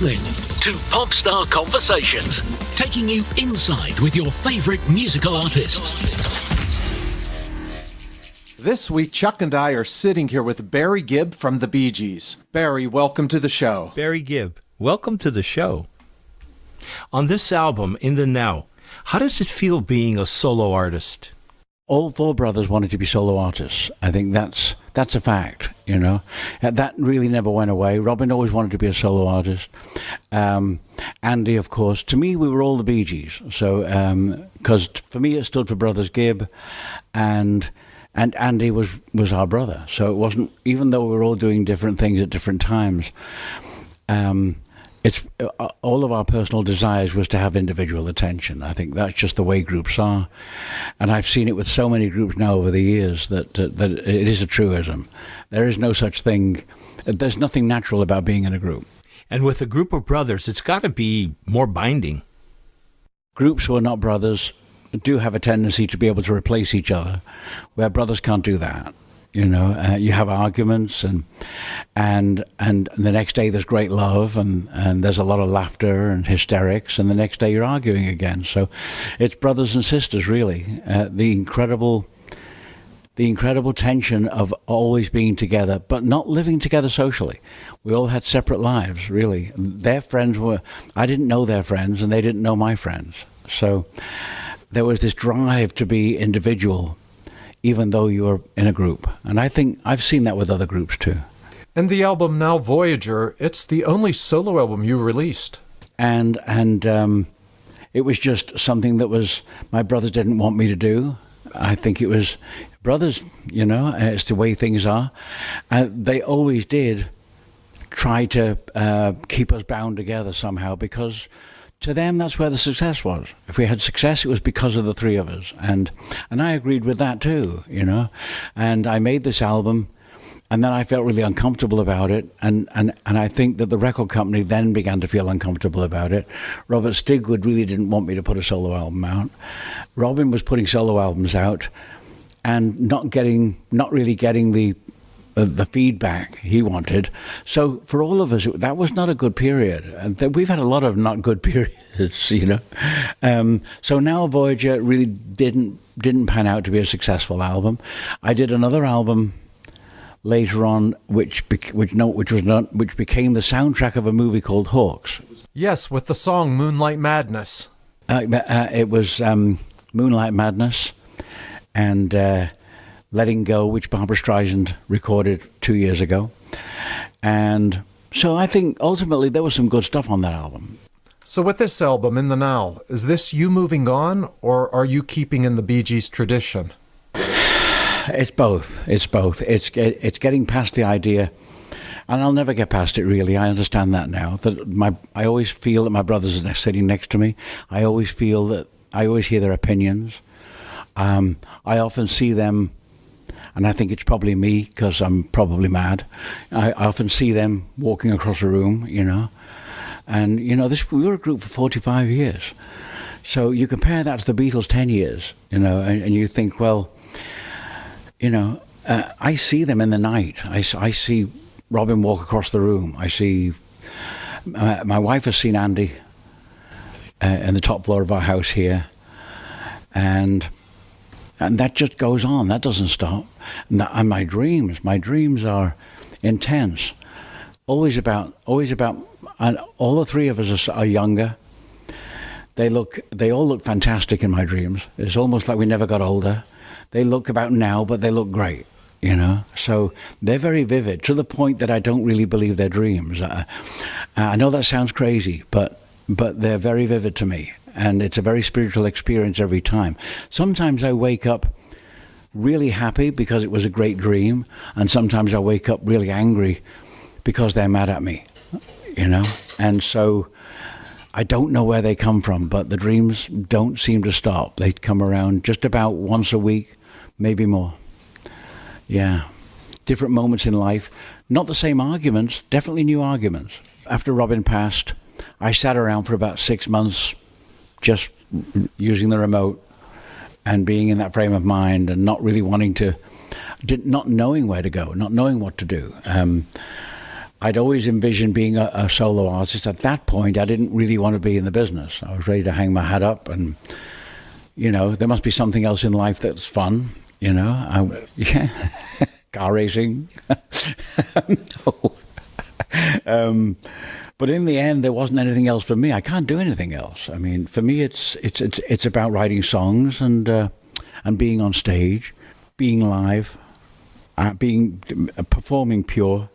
listening to Popstar Conversations, taking you inside with your favorite musical artists. This week, Chuck and I are sitting here with Barry Gibb from the Bee Gees. Barry, welcome to the show. Barry Gibb, welcome to the show. On this album, In the Now, how does it feel being a solo artist? All four brothers wanted to be solo artists. I think that's a fact, you know. That really never went away. Robin always wanted to be a solo artist. Andy, of course. To me, we were all the Bee Gees. So, because for me, it stood for Brothers Gibb, and Andy was our brother. So it wasn't, even though we were all doing different things at different times, it's all of our personal desires was to have individual attention. I think that's just the way groups are, and I've seen it with so many groups now over the years that it is a truism. There is no such thing. There's nothing natural about being in a group. And with a group of brothers, it's got to be more binding. Groups who are not brothers do have a tendency to be able to replace each other, where brothers can't do that. You know, you have arguments, and the next day there's great love, and there's a lot of laughter and hysterics, and the next day you're arguing again. So it's brothers and sisters, really. The incredible tension of always being together, but not living together socially. We all had separate lives, really. Their friends I didn't know their friends, and they didn't know my friends. So there was this drive to be individual, even though you were in a group. And I think I've seen that with other groups too. And the album Now Voyager, it's the only solo album you released. And it was just something that was, my brothers didn't want me to do. I think it was brothers, you know, it's the way things are. They always did try to keep us bound together somehow, because to them, that's where the success was. If we had success, it was because of the three of us. And I agreed with that too, you know. And I made this album, and then I felt really uncomfortable about it. And I think that the record company then began to feel uncomfortable about it. Robert Stigwood really didn't want me to put a solo album out. Robin was putting solo albums out and not really getting the feedback he wanted. So for all of us, that was not a good period. And we've had a lot of not good periods, you know. So Now Voyager really didn't pan out to be a successful album. I did another album later on, which became the soundtrack of a movie called Hawks. Yes, with the song Moonlight Madness. It was Moonlight Madness and Letting Go, which Barbra Streisand recorded 2 years ago. And so I think ultimately there was some good stuff on that album. So with this album, In the Now, is this you moving on, or are you keeping in the Bee Gees tradition? It's both. It's getting past the idea, and I'll never get past it, really. I understand that now. I always feel that my brothers are sitting next to me. I always feel that I always hear their opinions. I often see them, and I think it's probably me because I'm probably mad. I often see them walking across a room, you know. And, you know, we were a group for 45 years. So you compare that to the Beatles 10 years, you know, and you think, well, you know, I see them in the night. I see Robin walk across the room. I see, my wife has seen Andy in the top floor of our house here. And that just goes on. That doesn't stop. And my dreams are intense. Always about, and all the three of us are younger. They all look fantastic in my dreams. It's almost like we never got older. They look about now, but they look great, you know. So they're very vivid, to the point that I don't really believe they're dreams. I know that sounds crazy, but they're very vivid to me. And it's a very spiritual experience every time. Sometimes I wake up really happy because it was a great dream, and sometimes I wake up really angry because they're mad at me, you know. And so I don't know where they come from, but the dreams don't seem to stop. They come around just about once a week, maybe more. Yeah. Different moments in life. Not the same arguments, definitely new arguments. After Robin passed, I sat around for about 6 months just using the remote and being in that frame of mind and not really wanting to, not knowing where to go, not knowing what to do. I'd always envisioned being a solo artist. At that point, I didn't really want to be in the business. I was ready to hang my hat up, and there must be something else in life that's fun. Yeah, car racing. No. But in the end, there wasn't anything else for me. I can't do anything else. I mean, for me, it's about writing songs and being on stage, being live, performing pure.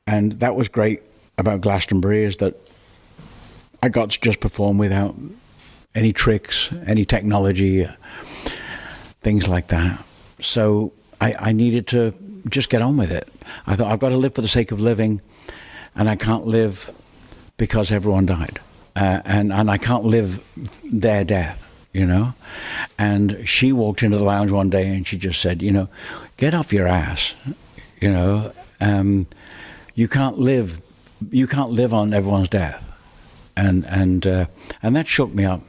And that was great about Glastonbury, is that I got to just perform without any tricks, any technology, things like that. So I needed to just get on with it. I thought, I've got to live for the sake of living, and I can't live because everyone died. And I can't live their death, And she walked into the lounge one day and she just said, get off your ass, you can't live on everyone's death, and that shook me up.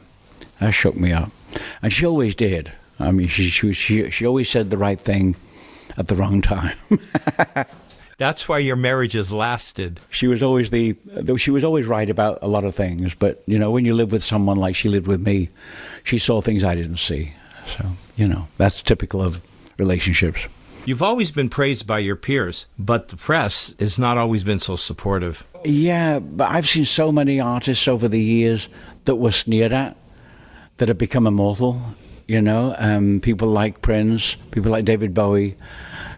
That shook me up, and she always did. I mean, she always said the right thing at the wrong time. That's why your marriages lasted. She was always right about a lot of things, but when you live with someone like she lived with me, she saw things I didn't see. So that's typical of relationships. You've always been praised by your peers, but the press has not always been so supportive. Yeah, but I've seen so many artists over the years that were sneered at, that have become immortal. People like Prince, people like David Bowie,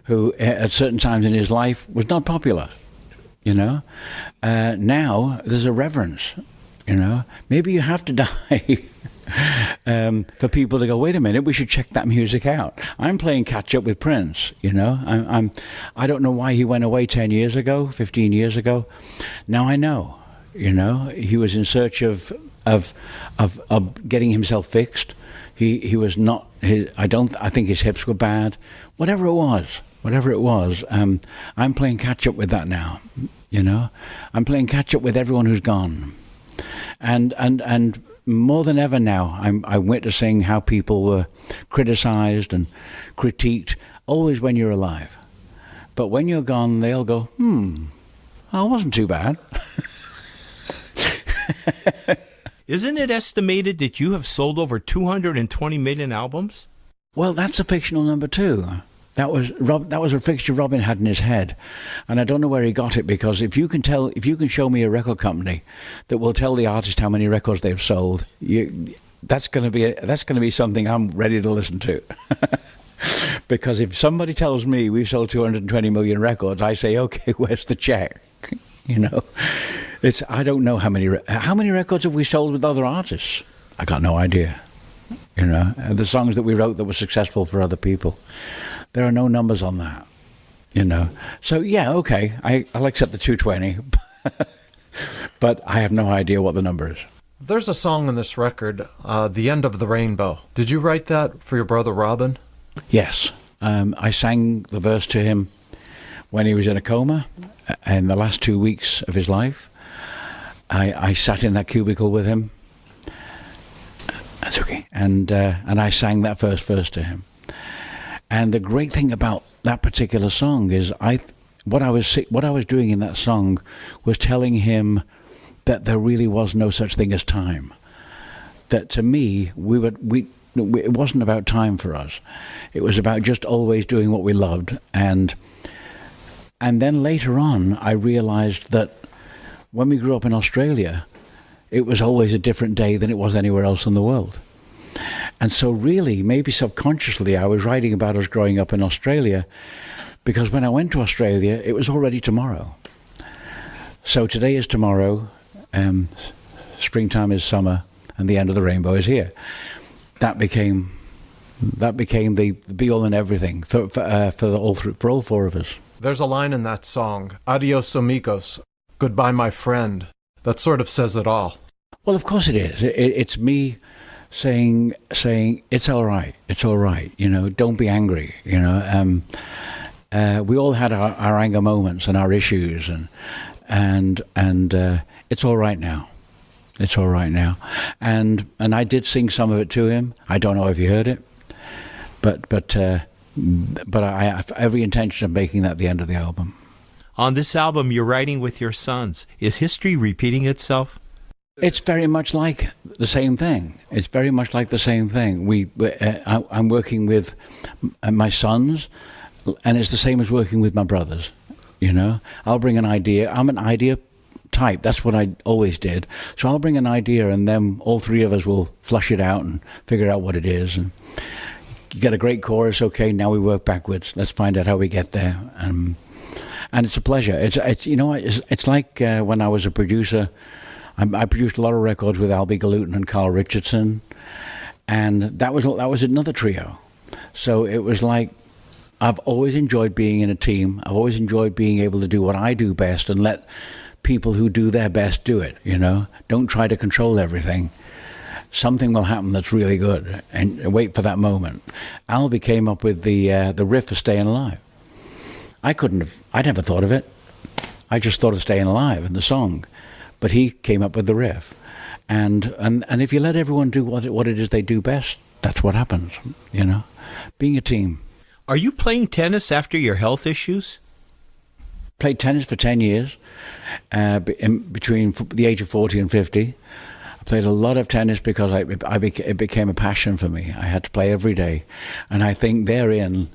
who at certain times in his life was not popular. Now there's a reverence. Maybe you have to die. For people to go, wait a minute, we should check that music out. I'm playing catch up with Prince, I don't know why he went away 10 years ago, 15 years ago. Now I know, he was in search of getting himself fixed. He was not, I think his hips were bad. Whatever it was, I'm playing catch up with that now, I'm playing catch up with everyone who's gone. And more than ever now, I'm witnessing how people were criticized and critiqued, always when you're alive. But when you're gone, they'll go, I wasn't too bad. Isn't it estimated that you have sold over 220 million albums? Well, that's a fictional number too. That was a fixture Robin had in his head, and I don't know where he got it, because if you can show me a record company that will tell the artist how many records they've sold, that's going to be something I'm ready to listen to. Because if somebody tells me we've sold 220 million records, I say, okay, where's the check? I don't know how many records have we sold with other artists. I got no idea. The songs that we wrote that were successful for other people. There are no numbers on that, So, yeah, okay, I'll accept the 220, but I have no idea what the number is. There's a song on this record, The End of the Rainbow. Did you write that for your brother Robin? Yes. I sang the verse to him when he was in a coma in the last 2 weeks of his life. I sat in that cubicle with him. That's okay. And I sang that first verse to him. And the great thing about that particular song is what I was doing in that song was telling him that there really was no such thing as time. That to me, it wasn't about time for us. It was about just always doing what we loved. And then later on, I realized that when we grew up in Australia, it was always a different day than it was anywhere else in the world. And so really, maybe subconsciously, I was writing about us growing up in Australia, because when I went to Australia, it was already tomorrow. So today is tomorrow, springtime is summer, and the end of the rainbow is here. That became the be-all and everything for all four of us. There's a line in that song, Adios amigos, goodbye my friend, that sort of says it all. Well, of course it is. It's me saying it's all right, don't be angry, we all had our anger moments and our issues, and it's all right now. It's all right now. And I did sing some of it to him. I don't know if he heard it, but I have every intention of making that the end of the album. On this album, you're writing with your sons. Is history repeating itself? It's very much like the same thing. It's very much like the same thing. I'm working with my sons, and it's the same as working with my brothers. You know, I'll bring an idea. I'm an idea type. That's what I always did. So I'll bring an idea, and then all three of us will flush it out and figure out what it is. And you get a great chorus. Okay, now we work backwards. Let's find out how we get there. And it's a pleasure. It's you know, it's like when I was a producer. I produced a lot of records with Albie Galutin and Carl Richardson, and that was another trio. So it was like, I've always enjoyed being in a team. I've always enjoyed being able to do what I do best and let people who do their best do it. You know, don't try to control everything. Something will happen that's really good, and wait for that moment. Albie came up with the riff for "Staying Alive." I never thought of it. I just thought of "Staying Alive" and the song. But he came up with the riff, and if you let everyone do what it is they do best, that's what happens. You know, being a team. Are you playing tennis after your health issues? Played tennis for 10 years, between the age of 40 and 50. I played a lot of tennis because it became a passion for me. I had to play every day, and I think therein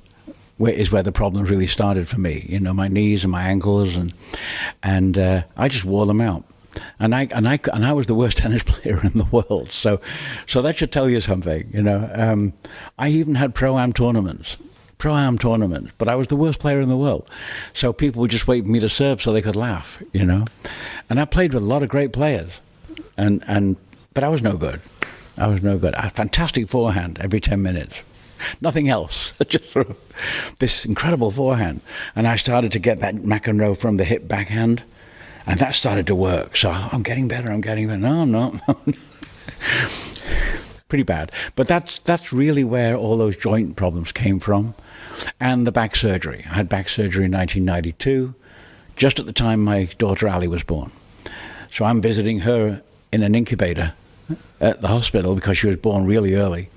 is where the problems really started for me. You know, my knees and my ankles, and I just wore them out. And I was the worst tennis player in the world. So that should tell you something, you know. I even had pro-am tournaments, but I was the worst player in the world. So people would just wait for me to serve so they could laugh, you know. And I played with a lot of great players, but I was no good. I had a fantastic forehand every 10 minutes. Nothing else, just sort of this incredible forehand. And I started to get that McEnroe from the hip backhand. And that started to work. So I'm getting better. No, I'm not. Pretty bad. But that's really where all those joint problems came from. And the back surgery. I had back surgery in 1992, just at the time my daughter Ali was born. So I'm visiting her in an incubator at the hospital because she was born really early.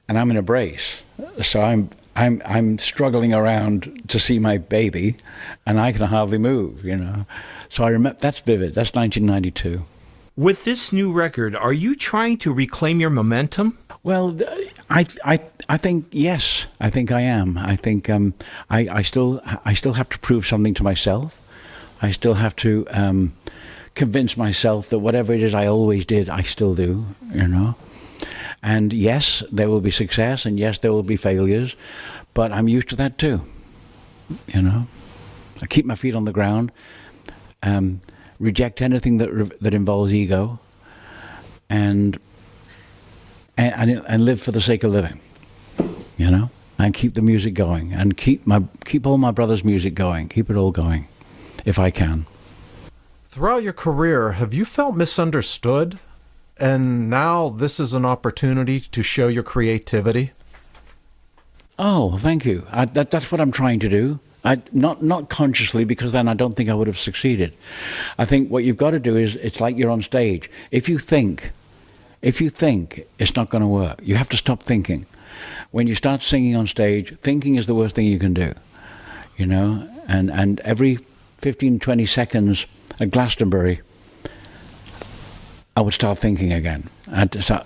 And I'm in a brace. So I'm struggling around to see my baby, and I can hardly move, you know. So I remember, that's vivid. That's 1992. With this new record, are you trying to reclaim your momentum? Well, I think yes. I think I am. I think I still have to prove something to myself. I still have to convince myself that whatever it is I always did, I still do. You know. And yes, there will be success, and yes, there will be failures, but I'm used to that too. You know, I keep my feet on the ground, reject anything that involves ego, and live for the sake of living. You know, and keep the music going, and keep all my brother's music going, keep it all going, if I can. Throughout your career, have you felt misunderstood? And now this is an opportunity to show your creativity? Oh, thank you. That's what I'm trying to do. Not consciously, because then I don't think I would have succeeded. I think what you've got to do is, it's like you're on stage. If you think it's not going to work, you have to stop thinking. When you start singing on stage, thinking is the worst thing you can do. You know, and every 15, 20 seconds at Glastonbury, I would start thinking again. And start,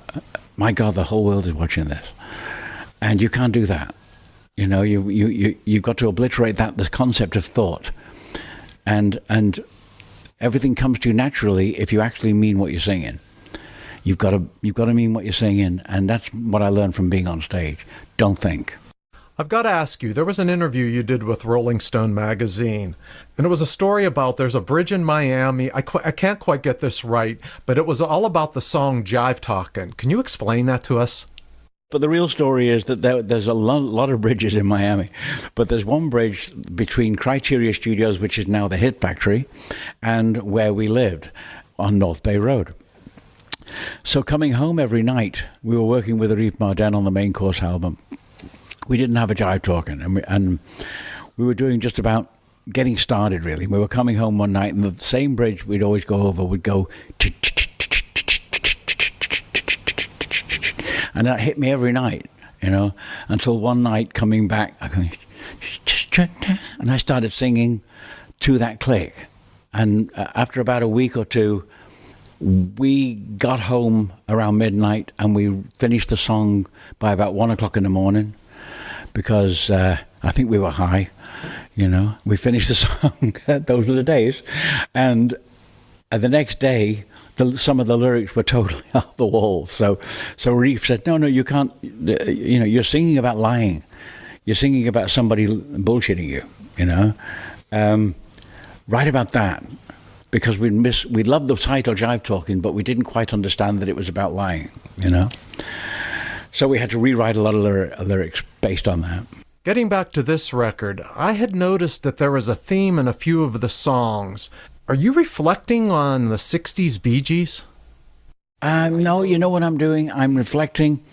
my God, the whole world is watching this, and you can't do that. You know, you've got to obliterate the concept of thought, and everything comes to you naturally if you actually mean what you're singing. You've got to mean what you're singing, and that's what I learned from being on stage. Don't think. I've got to ask you, there was an interview you did with Rolling Stone magazine, and it was a story about there's a bridge in Miami. I can't quite get this right, but it was all about the song Jive Talkin'. Can you explain that to us? But the real story is that there's a lot of bridges in Miami, but there's one bridge between Criteria Studios, which is now the Hit Factory, and where we lived on North Bay Road. So coming home every night, we were working with Arif Marden on the Main Course album. We didn't have a Jive Talkin', and we were doing just about getting started, really. We were coming home one night, and the same bridge we'd always go over would go, and that hit me every night, you know, until one night coming back, and I started singing, to that click. And after about a week or two, we got home around midnight and we finished the song by about 1 o'clock in the morning because I think we were high, you know. We finished the song, those were the days. And the next day, some of the lyrics were totally off the wall. So Reef said, no, you can't, you know, you're singing about lying. You're singing about somebody bullshitting you, you know. Write about that. Because we loved the title Jive Talking, but we didn't quite understand that it was about lying, you know. So we had to rewrite a lot of lyrics based on that. Getting back to this record, I had noticed that there was a theme in a few of the songs. Are you reflecting on the 60s Bee Gees? No, you know what I'm doing? I'm reflecting.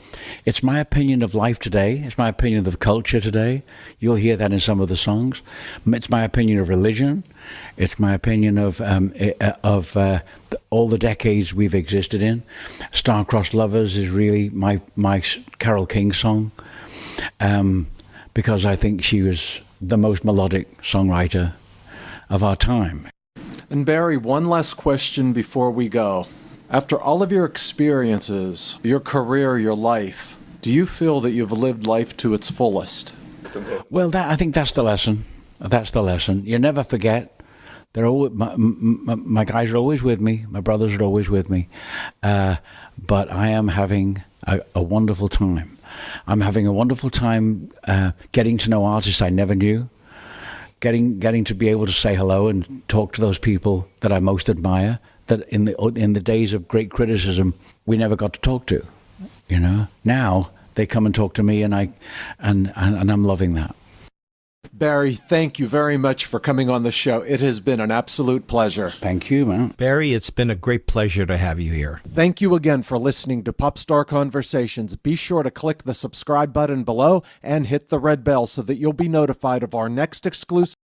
It's my opinion of life today. It's my opinion of culture today. You'll hear that in some of the songs. It's my opinion of religion. It's my opinion of all the decades we've existed in. Star-Crossed Lovers is really my Carole King song, because I think she was the most melodic songwriter of our time. And Barry, one last question before we go. After all of your experiences, your career, your life, do you feel that you've lived life to its fullest? Well, I think that's the lesson. That's the lesson. You never forget. They're always, my guys are always with me. My brothers are always with me. But I am having a wonderful time. I'm having a wonderful time getting to know artists I never knew. Getting to be able to say hello and talk to those people that I most admire, that in the days of great criticism we never got to talk to, you know. Now they come and talk to me, and I'm loving that. Barry, thank you very much for coming on the show. It has been an absolute pleasure. Thank you, man. Barry, it's been a great pleasure to have you here. Thank you again for listening to Pop Star Conversations. Be sure to click the subscribe button below and hit the red bell so that you'll be notified of our next exclusive